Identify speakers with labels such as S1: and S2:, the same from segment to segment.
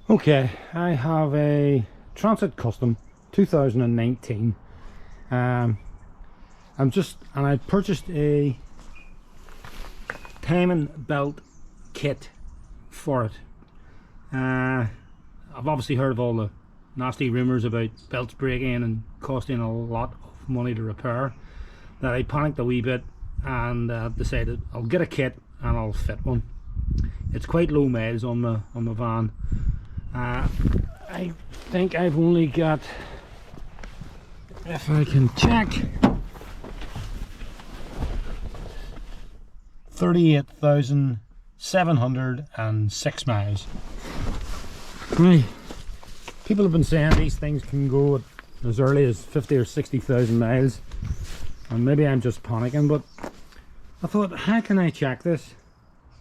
S1: Okay, I have a Transit Custom 2019. I purchased a timing belt kit for it. I've obviously heard of all the nasty rumours about belts breaking and costing a lot of money to repair, that I panicked a wee bit and decided I'll get a kit and I'll fit one. It's quite low miles on the van. I think I've only got, if I can check, 38,706 miles. Right. People have been saying these things can go at as early as 50 or 60,000 miles, and maybe I'm just panicking, but I thought, how can I check this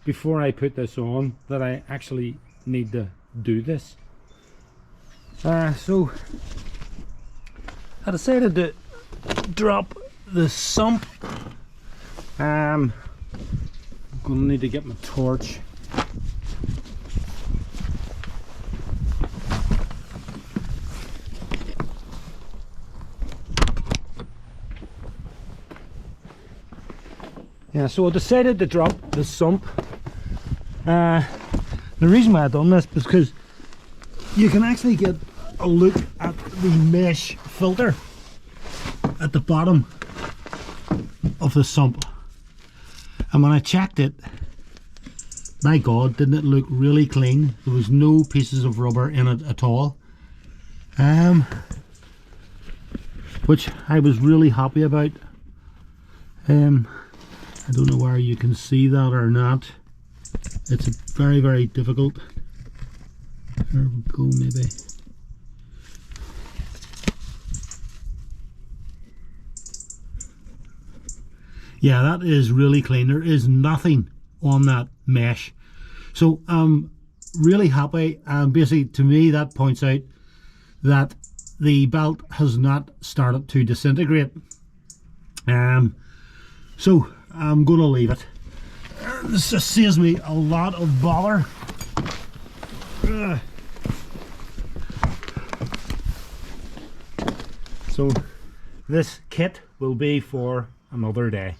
S1: before I put this on, that I actually need to do this? So I decided to drop the sump. I'm gonna need to get my torch. Yeah, so I decided to drop the sump. The reason why I've done this is because you can actually get a look at the mesh filter at the bottom of the sump, and when I checked it, my god, didn't it look really clean. There was no pieces of rubber in it at all, which I was really happy about. I don't know where you can see that or not. It's very, very difficult. There we go, maybe. Yeah, that is really clean. There is nothing on that mesh. So I'm really happy, and basically to me that points out that the belt has not started to disintegrate. So I'm going to leave it. This just saves me a lot of bother. So this kit will be for another day.